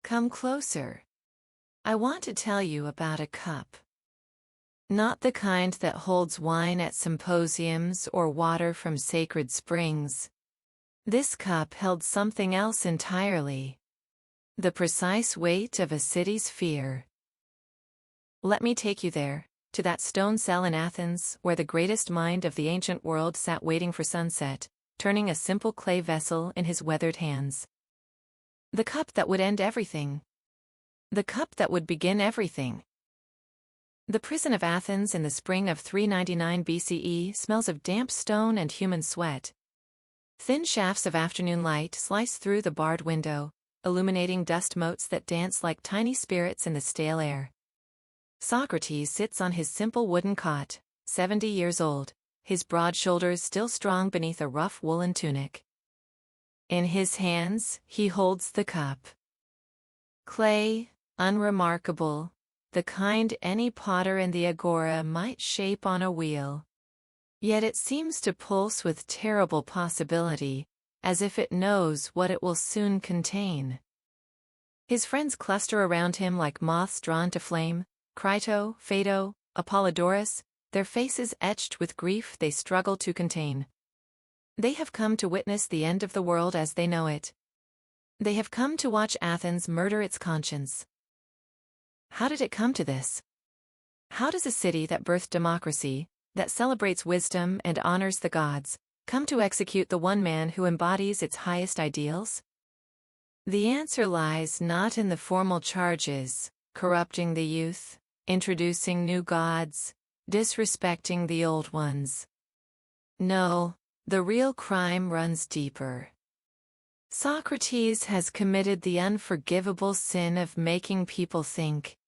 Come closer. I want to tell you about a cup. Not the kind that holds wine at symposiums or water from sacred springs. This cup held something else entirely. The precise weight of a city's fear. Let me take you there, to that stone cell in Athens where the greatest mind of the ancient world sat waiting for sunset, turning a simple clay vessel in his weathered hands. The cup that would end everything. The cup that would begin everything. The prison of Athens in the spring of 399 BCE smells of damp stone and human sweat. Thin shafts of afternoon light slice through the barred window, illuminating dust motes that dance like tiny spirits in the stale air. Socrates sits on his simple wooden cot, 70 years old, his broad shoulders still strong beneath a rough woolen tunic. In his hands, he holds the cup. Clay, unremarkable, the kind any potter in the agora might shape on a wheel. Yet it seems to pulse with terrible possibility, as if it knows what it will soon contain. His friends cluster around him like moths drawn to flame, Crito, Phaedo, Apollodorus, their faces etched with grief they struggle to contain. They have come to witness the end of the world as they know it. They have come to watch Athens murder its conscience. How did it come to this? How does a city that birthed democracy, that celebrates wisdom and honors the gods, come to execute the one man who embodies its highest ideals? The answer lies not in the formal charges, corrupting the youth, introducing new gods, disrespecting the old ones. No, the real crime runs deeper. Socrates has committed the unforgivable sin of making people think.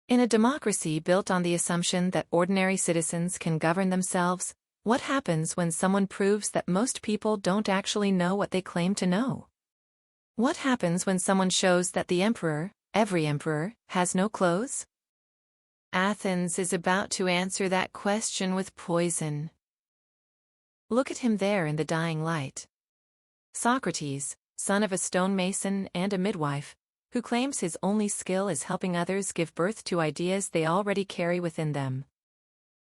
In a democracy built on the assumption that ordinary citizens can govern themselves, what happens when someone proves that most people don't actually know what they claim to know? What happens when someone shows that the emperor, every emperor, has no clothes? Athens is about to answer that question with poison. Look at him there in the dying light. Socrates, son of a stonemason and a midwife, who claims his only skill is helping others give birth to ideas they already carry within them.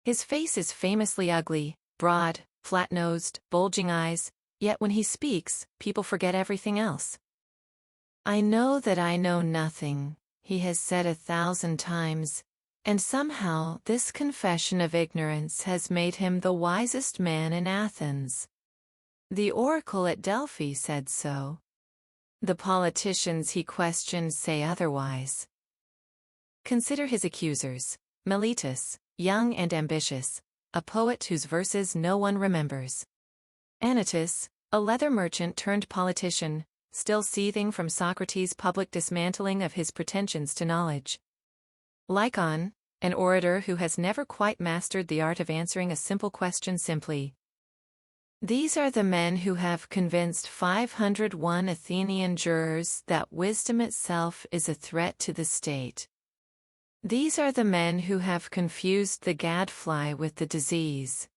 His face is famously ugly, broad, flat-nosed, bulging eyes, yet when he speaks, people forget everything else. I know that I know nothing, he has said 1,000 times, and somehow this confession of ignorance has made him the wisest man in Athens. The oracle at Delphi said so. The politicians he questioned say otherwise. Consider his accusers, Meletus, young and ambitious, a poet whose verses no one remembers. Anytus, a leather merchant turned politician, still seething from Socrates' public dismantling of his pretensions to knowledge. Lycon, an orator who has never quite mastered the art of answering a simple question simply. These are the men who have convinced 501 Athenian jurors that wisdom itself is a threat to the state. These are the men who have confused the gadfly with the disease.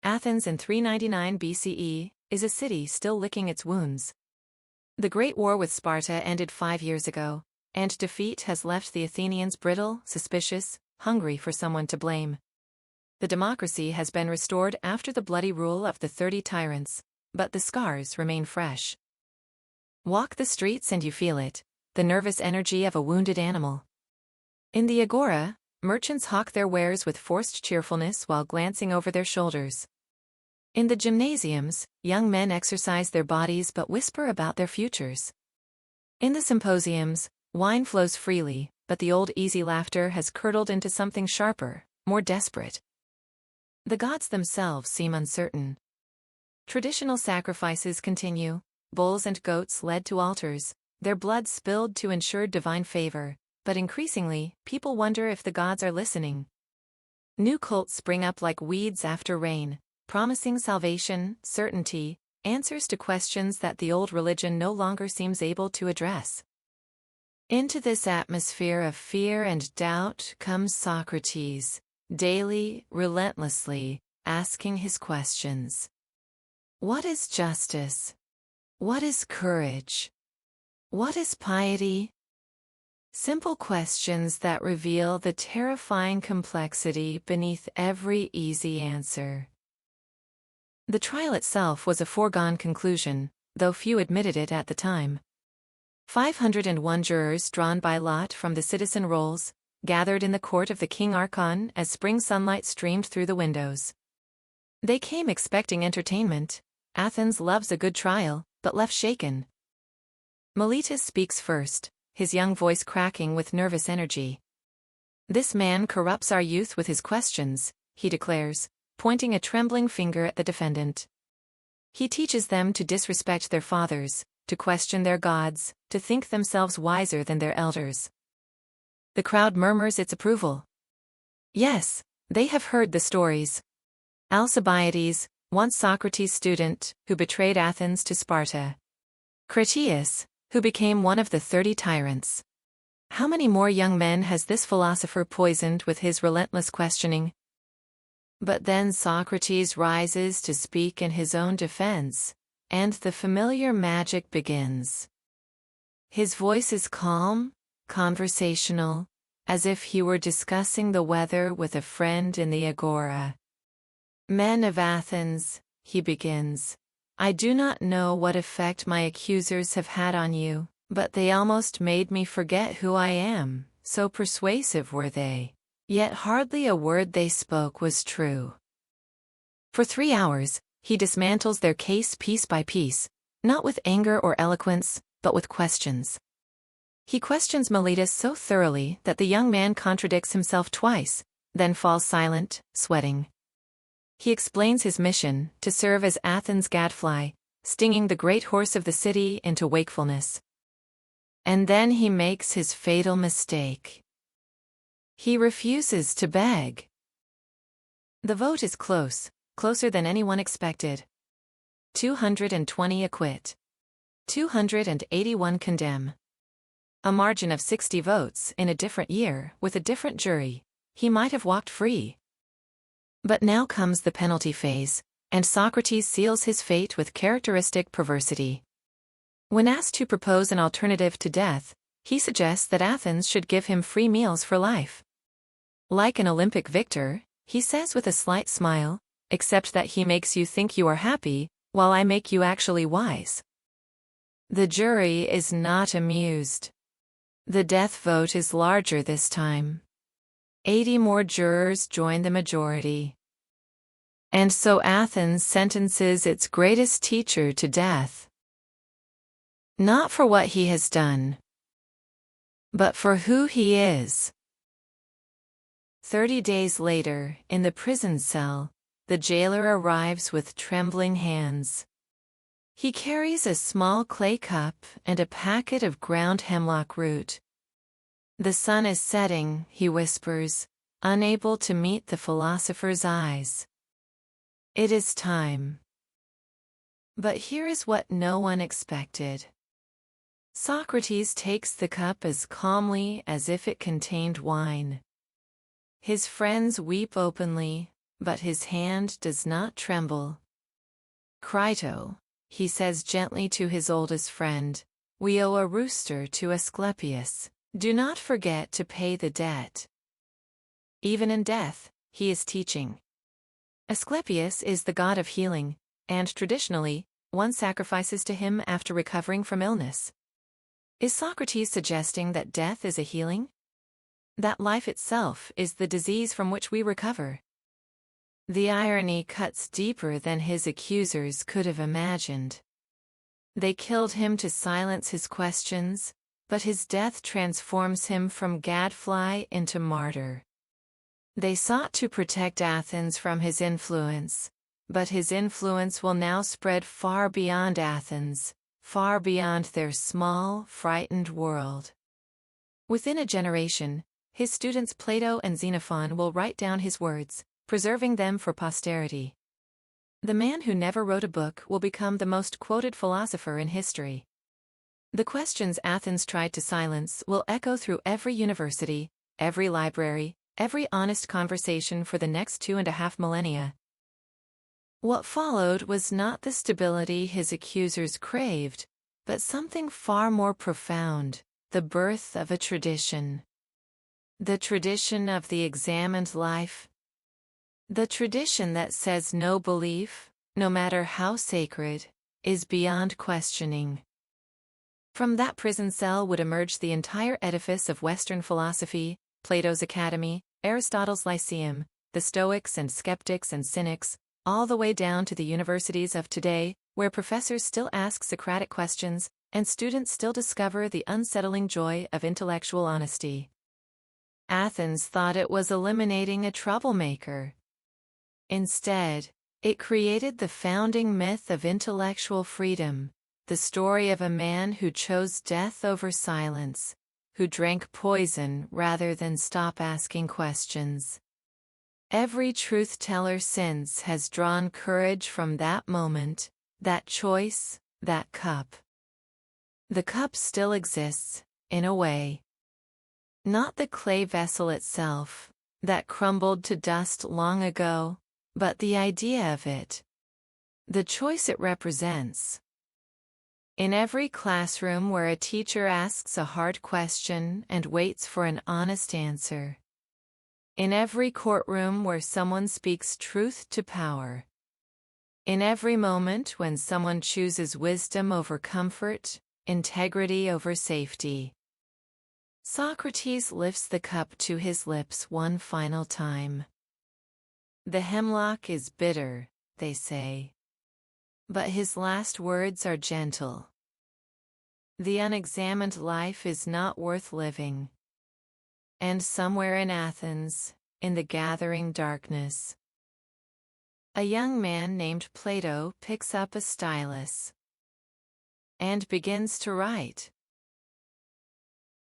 Athens in 399 BCE is a city still licking its wounds. The Great War with Sparta ended 5 years ago, and defeat has left the Athenians brittle, suspicious, hungry for someone to blame. The democracy has been restored after the bloody rule of the 30 tyrants, but the scars remain fresh. Walk the streets and you feel it, the nervous energy of a wounded animal. In the agora, merchants hawk their wares with forced cheerfulness while glancing over their shoulders. In the gymnasiums, young men exercise their bodies but whisper about their futures. In the symposiums, wine flows freely, but the old easy laughter has curdled into something sharper, more desperate. The gods themselves seem uncertain. Traditional sacrifices continue, bulls and goats led to altars, their blood spilled to ensure divine favor, but increasingly, people wonder if the gods are listening. New cults spring up like weeds after rain, promising salvation, certainty, answers to questions that the old religion no longer seems able to address. Into this atmosphere of fear and doubt comes Socrates, daily, relentlessly, asking his questions. What is justice? What is courage? What is piety? Simple questions that reveal the terrifying complexity beneath every easy answer. The trial itself was a foregone conclusion, though few admitted it at the time. 501 jurors drawn by lot from the citizen rolls gathered in the court of the king Archon as spring sunlight streamed through the windows. They came expecting entertainment. Athens loves a good trial, but left shaken. Meletus speaks first, his young voice cracking with nervous energy. "This man corrupts our youth with his questions," he declares, pointing a trembling finger at the defendant. "He teaches them to disrespect their fathers, to question their gods, to think themselves wiser than their elders." The crowd murmurs its approval. Yes, they have heard the stories. Alcibiades, once Socrates' student, who betrayed Athens to Sparta. Critias, who became one of the 30 tyrants. How many more young men has this philosopher poisoned with his relentless questioning? But then Socrates rises to speak in his own defense, and the familiar magic begins. His voice is calm, conversational, as if he were discussing the weather with a friend in the agora. "Men of Athens," he begins, "I do not know what effect my accusers have had on you, but they almost made me forget who I am, so persuasive were they. Yet hardly a word they spoke was true." For 3 hours, he dismantles their case piece by piece, not with anger or eloquence, but with questions. He questions Meletus so thoroughly that the young man contradicts himself twice, then falls silent, sweating. He explains his mission, to serve as Athens' gadfly, stinging the great horse of the city into wakefulness. And then he makes his fatal mistake. He refuses to beg. The vote is close, closer than anyone expected. 220 acquit. 281 condemn. A margin of 60 votes in a different year, with a different jury, he might have walked free. But now comes the penalty phase, and Socrates seals his fate with characteristic perversity. When asked to propose an alternative to death, he suggests that Athens should give him free meals for life. Like an Olympic victor, he says with a slight smile, "Except that he makes you think you are happy, while I make you actually wise." The jury is not amused. The death vote is larger this time. 80 more jurors join the majority. And so Athens sentences its greatest teacher to death. Not for what he has done, but for who he is. 30 days later, in the prison cell, the jailer arrives with trembling hands. He carries a small clay cup and a packet of ground hemlock root. "The sun is setting," he whispers, unable to meet the philosopher's eyes. It is time. But here is what no one expected. Socrates takes the cup as calmly as if it contained wine. His friends weep openly, but his hand does not tremble. "Crito," he says gently to his oldest friend, "we owe a rooster to Asclepius. Do not forget to pay the debt." Even in death, he is teaching. Asclepius is the god of healing, and traditionally, one sacrifices to him after recovering from illness. Is Socrates suggesting that death is a healing? That life itself is the disease from which we recover? The irony cuts deeper than his accusers could have imagined. They killed him to silence his questions, but his death transforms him from gadfly into martyr. They sought to protect Athens from his influence, but his influence will now spread far beyond Athens, far beyond their small, frightened world. Within a generation, his students Plato and Xenophon will write down his words, preserving them for posterity. The man who never wrote a book will become the most quoted philosopher in history. The questions Athens tried to silence will echo through every university, every library, every honest conversation for the next 2.5 millennia. What followed was not the stability his accusers craved, but something far more profound, the birth of a tradition. The tradition of the examined life. The tradition that says no belief, no matter how sacred, is beyond questioning. From that prison cell would emerge the entire edifice of Western philosophy, Plato's Academy, Aristotle's Lyceum, the Stoics and Skeptics and Cynics, all the way down to the universities of today, where professors still ask Socratic questions, and students still discover the unsettling joy of intellectual honesty. Athens thought it was eliminating a troublemaker. Instead, it created the founding myth of intellectual freedom, the story of a man who chose death over silence, who drank poison rather than stop asking questions. Every truth-teller since has drawn courage from that moment, that choice, that cup. The cup still exists, in a way. Not the clay vessel itself, that crumbled to dust long ago, but the idea of it. The choice it represents. In every classroom where a teacher asks a hard question and waits for an honest answer. In every courtroom where someone speaks truth to power. In every moment when someone chooses wisdom over comfort, integrity over safety. Socrates lifts the cup to his lips one final time. The hemlock is bitter, they say. But his last words are gentle. The unexamined life is not worth living. And somewhere in Athens, in the gathering darkness, a young man named Phaedo picks up a stylus and begins to write.